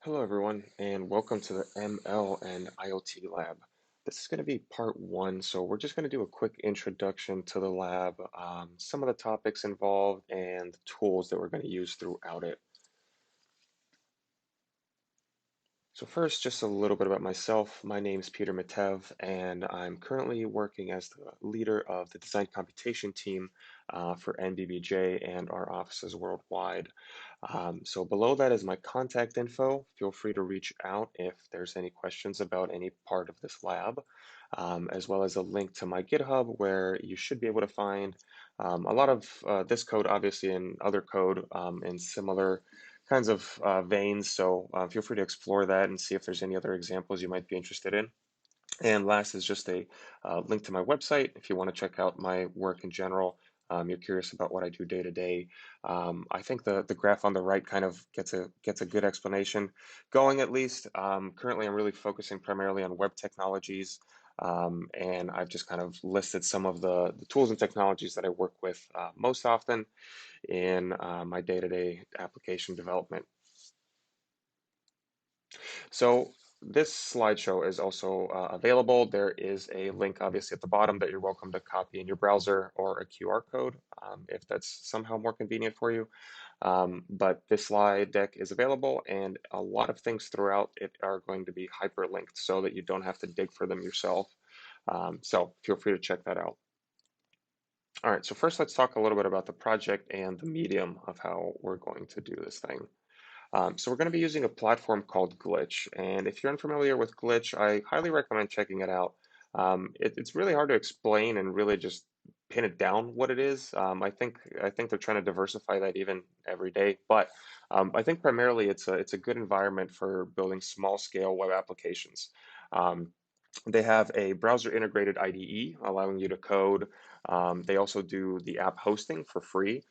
Hello, everyone, and welcome to the ML and IoT Lab. This is going to be part one, so we're just going to do a quick introduction to the lab, some of the topics involved, and the tools that we're going to use throughout it. So first, just a little bit about myself. My name is Peter Matev, and I'm currently working as the leader of the design computation team for NBBJ and our offices worldwide. So below that is my contact info. Feel free to reach out if there's any questions about any part of this lab, as well as a link to my GitHub where you should be able to find a lot of this code, obviously, and other code in similar kinds of veins. So feel free to explore that and see if there's any other examples you might be interested in. And last is just a link to my website if you want to check out my work in general. You're curious about what I do day to day. I think the graph on the right kind of gets a good explanation going at least. Currently, I'm really focusing primarily on web technologies, and I've just kind of listed some of the tools and technologies that I work with most often in my day-to-day application development. So this slideshow is also available. There is a link obviously at the bottom that you're welcome to copy in your browser or a QR code if that's somehow more convenient for you. But this slide deck is available and a lot of things throughout it are going to be hyperlinked so that you don't have to dig for them yourself. So feel free to check that out. All right, so first let's talk a little bit about the project and the medium of how we're going to do this thing. So we're going to be using a platform called Glitch. And if you're unfamiliar with Glitch, I highly recommend checking it out. It's really hard to explain and really just pin it down what it is. I think they're trying to diversify that even every day. But I think primarily it's a good environment for building small scale web applications. Um, they have a browser integrated IDE allowing you to code. They also do the app hosting for free.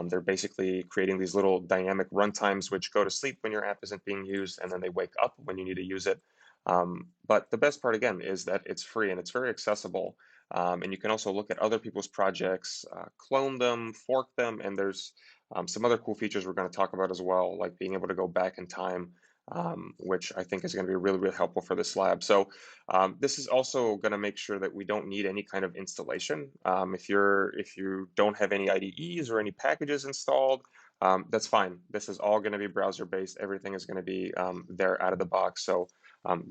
They're basically creating these little dynamic runtimes which go to sleep when your app isn't being used, and then they wake up when you need to use it. But the best part, again, is that it's free and it's very accessible. And you can also look at other people's projects, clone them, fork them, and there's some other cool features we're going to talk about as well, like being able to go back in time, which I think is going to be really, really helpful for this lab. So this is also going to make sure that we don't need any kind of installation. If you don't have any IDEs or any packages installed, that's fine. This is all going to be browser based. Everything is going to be there out of the box. So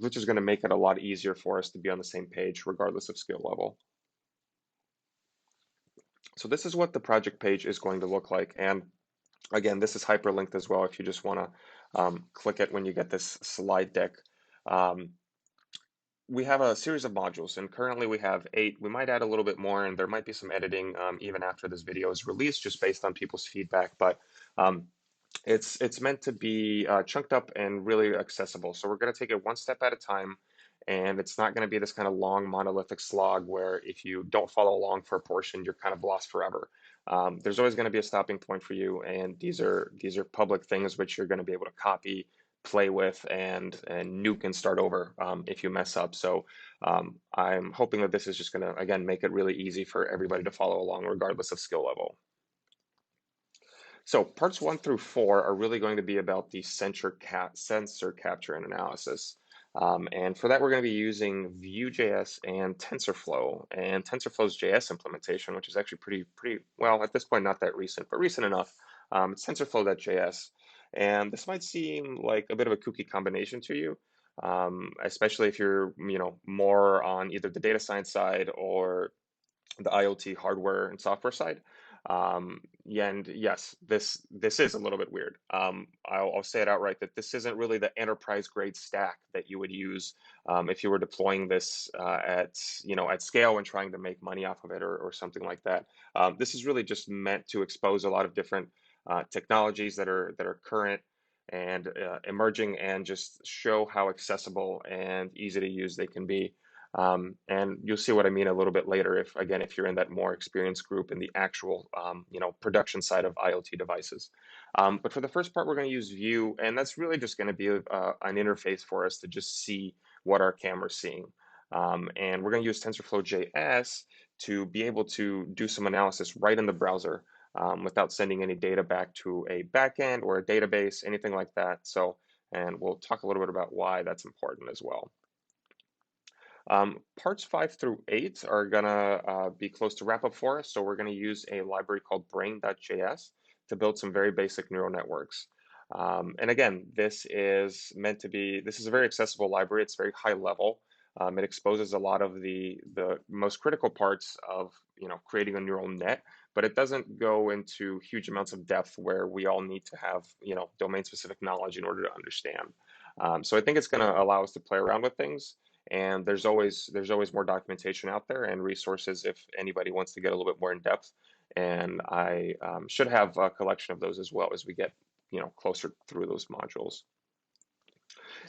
which is going to make it a lot easier for us to be on the same page regardless of skill level. So this is what the project page is going to look like. And again, this is hyperlinked as well if you just want to click it when you get this slide deck. Um, we have a series of modules, and currently we have 8. We might add a little bit more, and there might be some editing even after this video is released, just based on people's feedback. But um, it's meant to be chunked up and really accessible. So we're going to take it one step at a time, and it's not going to be this kind of long monolithic slog where if you don't follow along for a portion, you're kind of lost forever. There's always going to be a stopping point for you, and these are public things which you're going to be able to copy, play with, and nuke and start over if you mess up. So I'm hoping that this is just going to again make it really easy for everybody to follow along regardless of skill level. So parts 1 through 4 are really going to be about the sensor capture and analysis. And for that, we're going to be using Vue.js and Tensorflow, and TensorFlow's JS implementation, which is actually pretty well at this point, not that recent, but recent enough. It's TensorFlow.js, and this might seem like a bit of a kooky combination to you, especially if you're more on either the data science side or the IoT hardware and software side. Yeah, and yes, this is a little bit weird. I'll say it outright that this isn't really the enterprise grade stack that you would use if you were deploying this at scale and trying to make money off of it or something like that. This is really just meant to expose a lot of different technologies that are current and emerging, and just show how accessible and easy to use they can be. And you'll see what I mean a little bit later if you're in that more experienced group in the actual, production side of IoT devices. But for the first part, we're going to use Vue, and that's really just going to be an interface for us to just see what our camera's seeing. And we're going to use TensorFlow JS to be able to do some analysis right in the browser without sending any data back to a backend or a database, anything like that. So and we'll talk a little bit about why that's important as well. Parts 5 through 8 are gonna be close to wrap up for us. So we're gonna use a library called Brain.js to build some very basic neural networks. And again, this is a very accessible library. It's very high level. It exposes a lot of the most critical parts of creating a neural net, but it doesn't go into huge amounts of depth where we all need to have domain specific knowledge in order to understand. So I think it's going to allow us to play around with things, and there's always more documentation out there and resources if anybody wants to get a little bit more in depth. And I should have a collection of those as well as we get closer through those modules.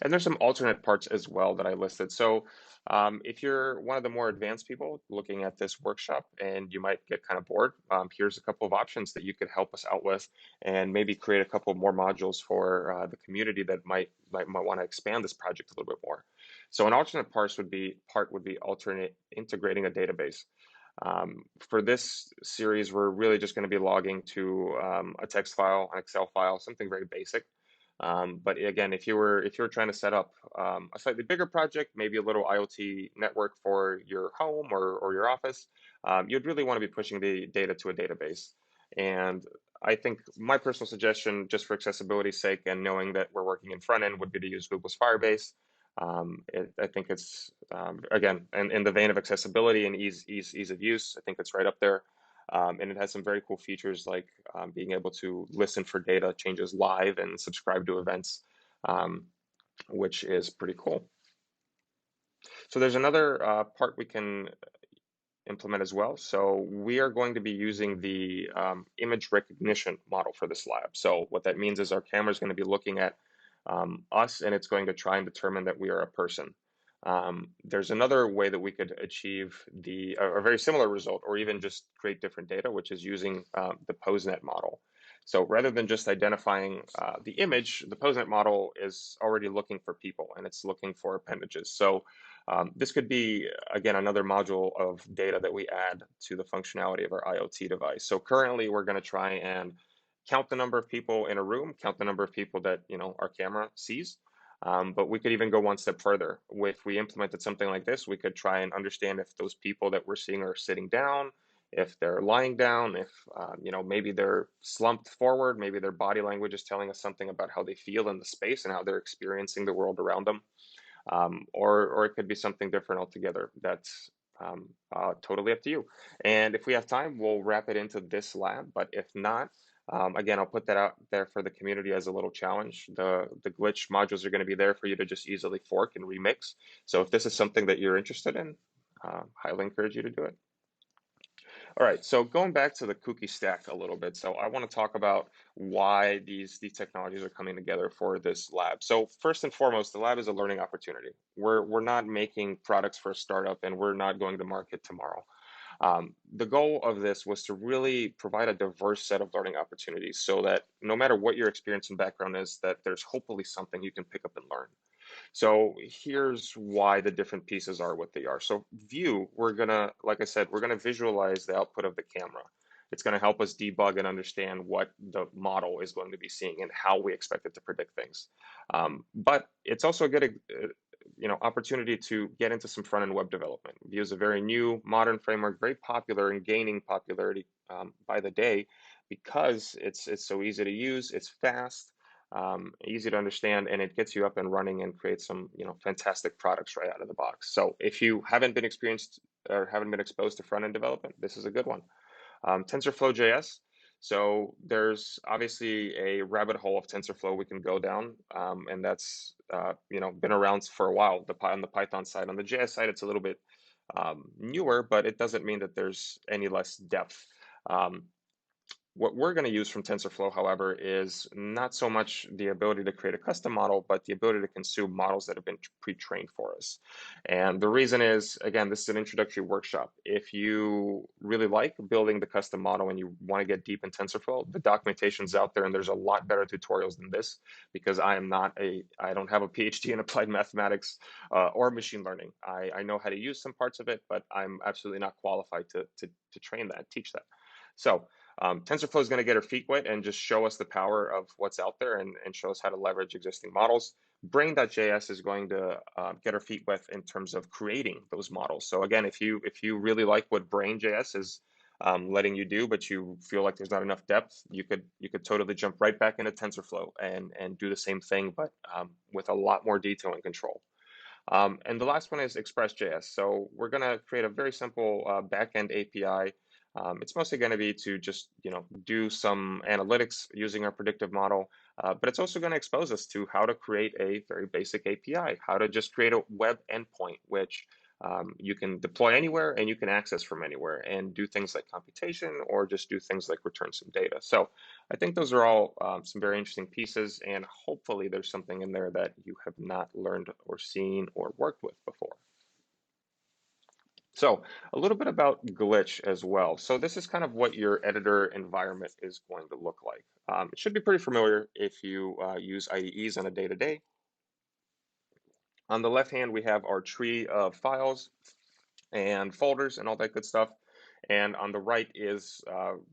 And there's some alternate parts as well that I listed. So if you're one of the more advanced people looking at this workshop and you might get kind of bored, here's a couple of options that you could help us out with and maybe create a couple more modules for the community that might want to expand this project a little bit more. So an alternate part would be alternate integrating a database. For this series, we're really just going to be logging to a text file, an Excel file, something very basic. But again, if you're trying to set up a slightly bigger project, maybe a little IoT network for your home or your office, you'd really want to be pushing the data to a database. And I think my personal suggestion, just for accessibility's sake and knowing that we're working in front end, would be to use Google's Firebase. I think it's again, in the vein of accessibility and ease of use. I think it's right up there. And it has some very cool features like being able to listen for data changes live and subscribe to events, um, which is pretty cool. So there's another part we can implement as well. So we are going to be using the image recognition model for this lab. So what that means is our camera is going to be looking at us, and it's going to try and determine that we are a person. There's another way that we could achieve a very similar result, or even just create different data, which is using the PoseNet model. So rather than just identifying the image, the PoseNet model is already looking for people, and it's looking for appendages. So this could be, again, another module of data that we add to the functionality of our IoT device. So currently, we're going to try and count the number of people in a room, count the number of people that our camera sees. But we could even go one step further. If we implemented something like this, we could try and understand if those people that we're seeing are sitting down, if they're lying down, if maybe they're slumped forward, maybe their body language is telling us something about how they feel in the space and how they're experiencing the world around them. Or it could be something different altogether. That's totally up to you. And if we have time, we'll wrap it into this lab. But if not, again, I'll put that out there for the community as a little challenge. The glitch modules are going to be there for you to just easily fork and remix. So if this is something that you're interested in, highly encourage you to do it. All right, so going back to the cookie stack a little bit, so I want to talk about why these technologies are coming together for this lab. So first and foremost, the lab is a learning opportunity. We're not making products for a startup, and we're not going to market tomorrow. The goal of this was to really provide a diverse set of learning opportunities so that no matter what your experience and background is, that there's hopefully something you can pick up and learn. So here's why the different pieces are what they are. So view, like I said, we're gonna visualize the output of the camera. It's gonna help us debug and understand what the model is going to be seeing and how we expect it to predict things. But it's also a good opportunity to get into some front-end web development. Vue is a very new, modern framework, very popular and gaining popularity by the day because it's so easy to use, it's fast, easy to understand, and it gets you up and running and creates some fantastic products right out of the box. So if you haven't been experienced or haven't been exposed to front-end development, this is a good one. TensorFlow JS. So there's obviously a rabbit hole of TensorFlow we can go down, and that's been around for a while. On the Python side, on the JS side, it's a little bit newer, but it doesn't mean that there's any less depth. What we're going to use from TensorFlow, however, is not so much the ability to create a custom model, but the ability to consume models that have been pre-trained for us. And the reason is, again, this is an introductory workshop. If you really like building the custom model and you want to get deep in TensorFlow, the documentation's out there, and there's a lot better tutorials than this because I don't have a PhD in applied mathematics or machine learning. I know how to use some parts of it, but I'm absolutely not qualified to teach that. So TensorFlow is going to get her feet wet and just show us the power of what's out there and show us how to leverage existing models. Brain.js is going to get her feet wet in terms of creating those models. So again, if you really like what Brain.js is letting you do, but you feel like there's not enough depth, you could totally jump right back into TensorFlow and do the same thing, but with a lot more detail and control. And the last one is Express.js. So we're going to create a very simple backend API. It's mostly going to be to just do some analytics using our predictive model, but it's also going to expose us to how to create a very basic API, how to just create a web endpoint, which you can deploy anywhere and you can access from anywhere and do things like computation or just do things like return some data. So I think those are all some very interesting pieces, and hopefully there's something in there that you have not learned or seen or worked with before. So a little bit about Glitch as well. So this is kind of what your editor environment is going to look like. It should be pretty familiar if you use IDEs on a day-to-day. On the left hand, we have our tree of files and folders and all that good stuff. And on the right is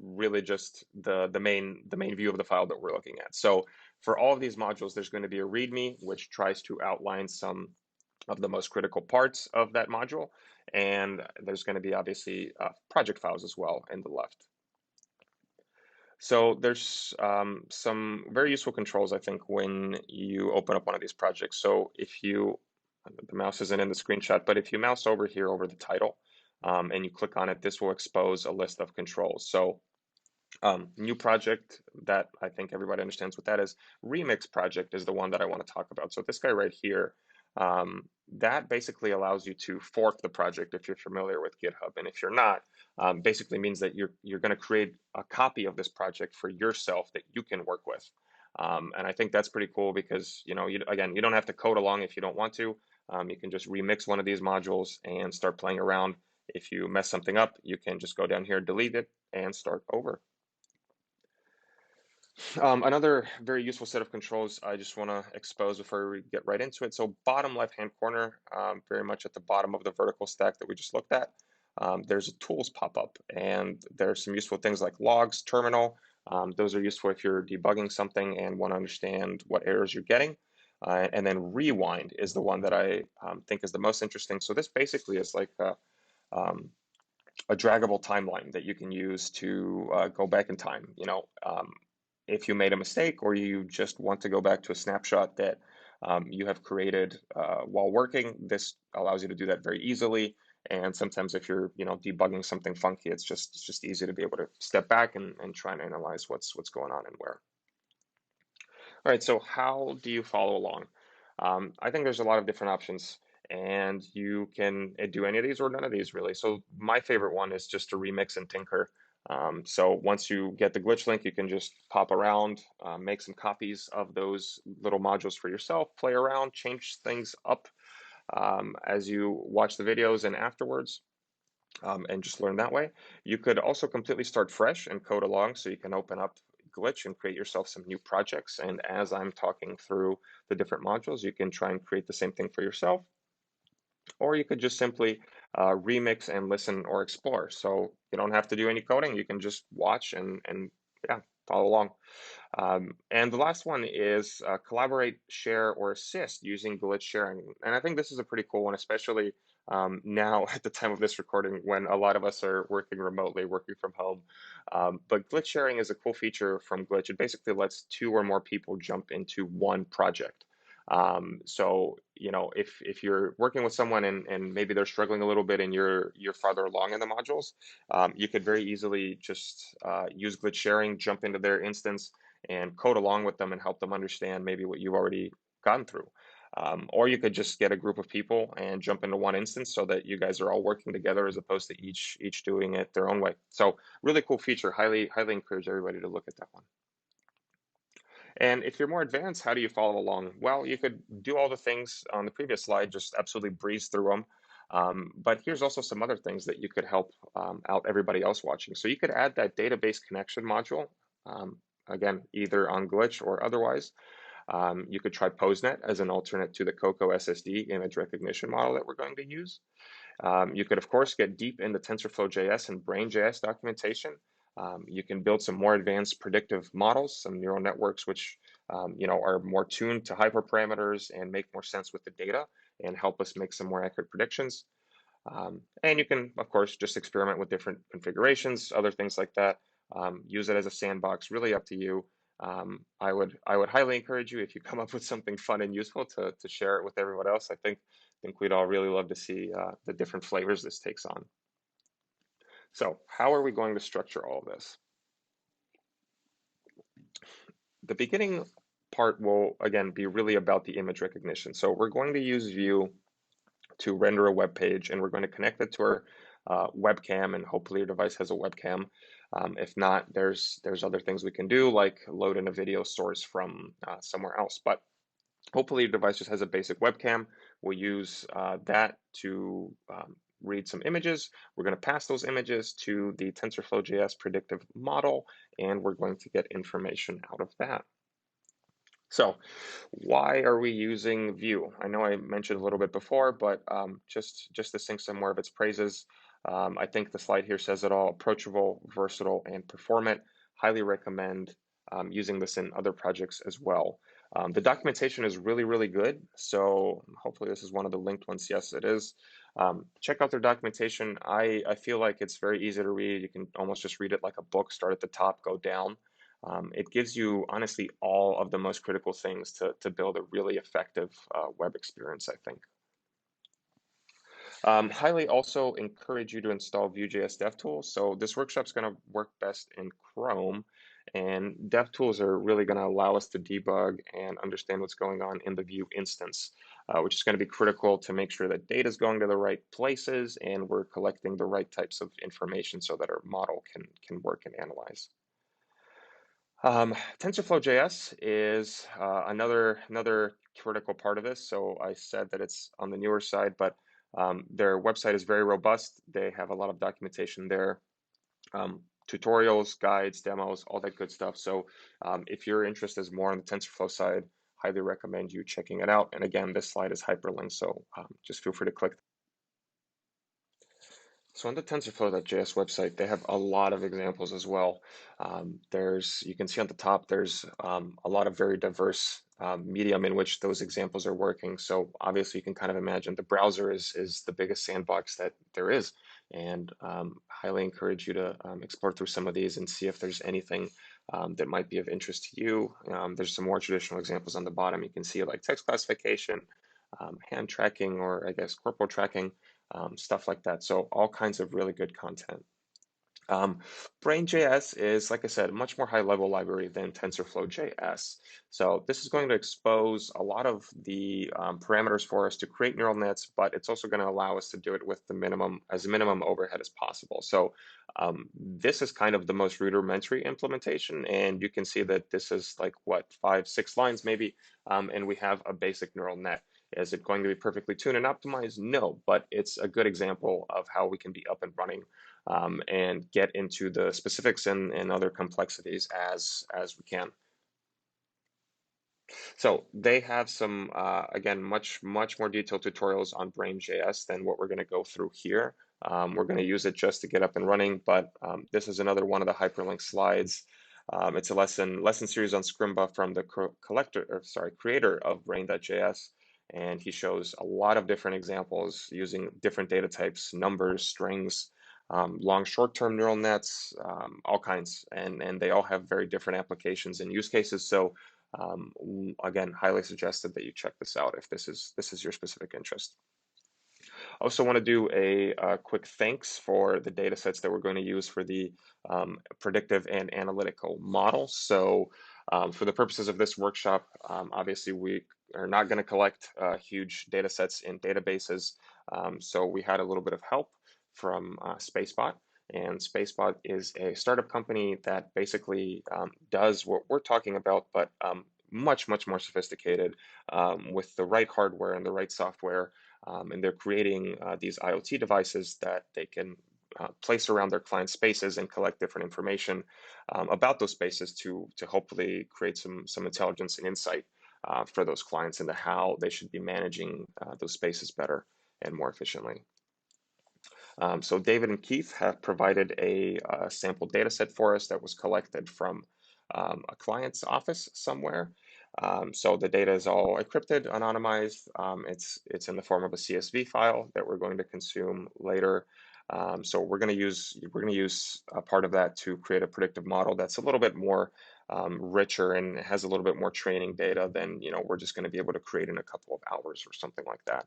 really just the main view of the file that we're looking at. So for all of these modules, there's going to be a README, which tries to outline some of the most critical parts of that module. And there's going to be obviously project files as well in the left. So there's some very useful controls, I think, when you open up one of these projects. So if you, the mouse isn't in the screenshot, but if you mouse over here over the title and you click on it, this will expose a list of controls. So new project, that I think everybody understands what that is. Remix project is the one that I want to talk about. So this guy right here, that basically allows you to fork the project if you're familiar with GitHub. And if you're not, basically means that you're going to create a copy of this project for yourself that you can work with. And I think that's pretty cool because, again, you don't have to code along if you don't want to. You can just remix one of these modules and start playing around. If you mess something up, you can just go down here, delete it, and start over. Another very useful set of controls I just want to expose before we get right into it. So bottom left-hand corner, very much at the bottom of the vertical stack that we just looked at, there's a tools pop-up, and there's some useful things like logs, terminal. Those are useful if you're debugging something and want to understand what errors you're getting. And then rewind is the one that I think is the most interesting. So this basically is like a draggable timeline that you can use to go back in time. If you made a mistake or you just want to go back to a snapshot that you have created while working, this allows you to do that very easily. And sometimes if you're debugging something funky, it's just easy to be able to step back and try and analyze what's going on and where. All right, so how do you follow along? I think there's a lot of different options, and you can do any of these or none of these really. So my favorite one is just to remix and tinker. So once you get the glitch link, you can just pop around, make some copies of those little modules for yourself, play around, change things up as you watch the videos and afterwards, and just learn that way. You could also completely start fresh and code along, so you can open up Glitch and create yourself some new projects. And as I'm talking through the different modules, you can try and create the same thing for yourself. Or you could just simply remix and listen or explore. So you don't have to do any coding. You can just watch and yeah, follow along. And the last one is collaborate, share, or assist using glitch sharing. And I think this is a pretty cool one, especially now at the time of this recording when a lot of us are working remotely, working from home. But glitch sharing is a cool feature from Glitch. It basically lets 2 or more people jump into one project. So, if you're working with someone and maybe they're struggling a little bit and you're farther along in the modules, you could very easily just use glitch sharing, jump into their instance and code along with them and help them understand maybe what you've already gone through. Or you could just get a group of people and jump into one instance so that you guys are all working together as opposed to each doing it their own way. So really cool feature. Highly encourage everybody to look at that one. And if you're more advanced, how do you follow along? Well, you could do all the things on the previous slide, just absolutely breeze through them. But here's also some other things that you could help out everybody else watching. So you could add that database connection module, again, either on Glitch or otherwise. You could try PostNet as an alternate to the Coco SSD image recognition model that we're going to use. You could, of course, get deep into TensorFlow.js and Brain.js documentation. You can build some more advanced predictive models, some neural networks, which are more tuned to hyperparameters and make more sense with the data and help us make some more accurate predictions. And you can, of course, just experiment with different configurations, other things like that. Use it as a sandbox, really up to you. I would highly encourage you, if you come up with something fun and useful, to share it with everyone else. I think we'd all really love to see the different flavors this takes on. So how are we going to structure all of this? The beginning part will, again, be really about the image recognition. So we're going to use Vue to render a web page, and we're going to connect it to our webcam, and hopefully your device has a webcam. If not, there's other things we can do, like load in a video source from somewhere else. But hopefully your device just has a basic webcam. We'll use that to read some images. We're going to pass those images to the TensorFlow.js predictive model, and we're going to get information out of that. So why are we using Vue? I know I mentioned a little bit before, but just to sing some more of its praises, I think the slide here says it all: approachable, versatile, and performant. Highly recommend using this in other projects as well. The documentation is really, really good. So hopefully this is one of the linked ones. Yes, it is. Check out their documentation. I feel like it's very easy to read. You can almost just read it like a book, start at the top, go down. It gives you, honestly, all of the most critical things to build a really effective web experience, I think. Highly also encourage you to install Vue.js DevTools. So this workshop is going to work best in Chrome, and DevTools are really going to allow us to debug and understand what's going on in the Vue instance, which is going to be critical to make sure that data is going to the right places and we're collecting the right types of information so that our model can work and analyze. TensorFlow.js is another critical part of this. So I said that it's on the newer side, but their website is very robust. They have a lot of documentation there, tutorials, guides, demos, all that good stuff. So if your interest is more on the TensorFlow side, highly recommend you checking it out. And again, this slide is hyperlinked, so just feel free to click. So on the TensorFlow.js website, they have a lot of examples as well. You can see on the top, there's a lot of very diverse medium in which those examples are working. So obviously you can kind of imagine the browser is the biggest sandbox that there is. And highly encourage you to explore through some of these and see if there's anything that might be of interest to you. There's some more traditional examples on the bottom. You can see like text classification, hand tracking, or I guess corporal tracking. Stuff like that. So all kinds of really good content. Brain.js is, like I said, a much more high-level library than TensorFlow.js. So this is going to expose a lot of the parameters for us to create neural nets, but it's also going to allow us to do it with the minimum overhead as possible. So this is kind of the most rudimentary implementation, and you can see that this is like, what, 5-6 lines maybe, and we have a basic neural net. Is it going to be perfectly tuned and optimized? No, but it's a good example of how we can be up and running and get into the specifics and other complexities as we can. So they have some, again, much more detailed tutorials on Brain.js than what we're going to go through here. We're going to use it just to get up and running, but this is another one of the hyperlink slides. It's a lesson series on Scrimba from the creator of Brain.js. And he shows a lot of different examples using different data types, numbers, strings, long short-term neural nets, all kinds, and they all have very different applications and use cases. So again, highly suggested that you check this out if this is your specific interest. I also want to do a quick thanks for the data sets that we're going to use for the predictive and analytical model. So for the purposes of this workshop, obviously we are not going to collect huge data sets in databases. So we had a little bit of help from Spacebot. And Spacebot is a startup company that basically does what we're talking about, but much more sophisticated with the right hardware and the right software. And they're creating these IoT devices that they can place around their client spaces and collect different information about those spaces to hopefully create some intelligence and insight for those clients into how they should be managing those spaces better and more efficiently. So David and Keith have provided a sample data set for us that was collected from a client's office somewhere. So the data is all encrypted, anonymized. It's in the form of a CSV file that we're going to consume later. So we're going to use a part of that to create a predictive model that's a little bit more richer and has a little bit more training data than we're just going to be able to create in a couple of hours or something like that.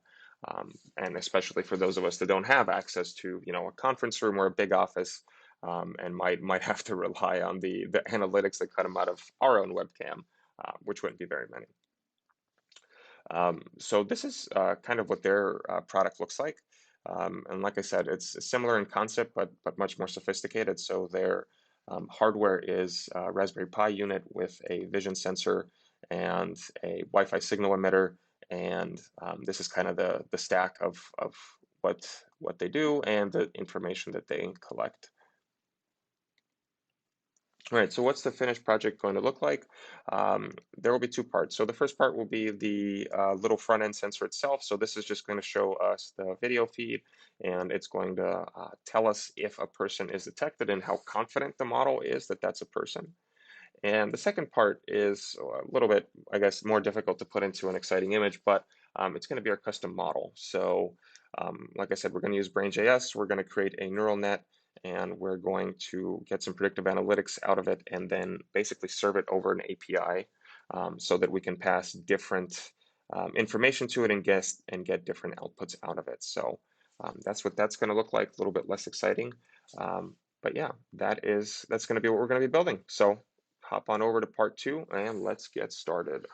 And especially for those of us that don't have access to a conference room or a big office, and might have to rely on the analytics that come out of our own webcam, which wouldn't be very many. So this is kind of what their product looks like. And like I said, it's similar in concept, but much more sophisticated. So their hardware is a Raspberry Pi unit with a vision sensor and a Wi-Fi signal emitter. And this is kind of the stack of what they do and the information that they collect. All right, so what's the finished project going to look like? There will be two parts. So the first part will be the little front end sensor itself. So this is just going to show us the video feed, and it's going to tell us if a person is detected and how confident the model is that that's a person. And the second part is a little bit, I guess, more difficult to put into an exciting image, but it's going to be our custom model. So like I said, we're going to use Brain.js. We're going to create a neural net, and we're going to get some predictive analytics out of it and then basically serve it over an API so that we can pass different information to it and get different outputs out of it. So that's what that's going to look like, a little bit less exciting. But yeah, that's going to be what we're going to be building. So hop on over to part 2 and let's get started.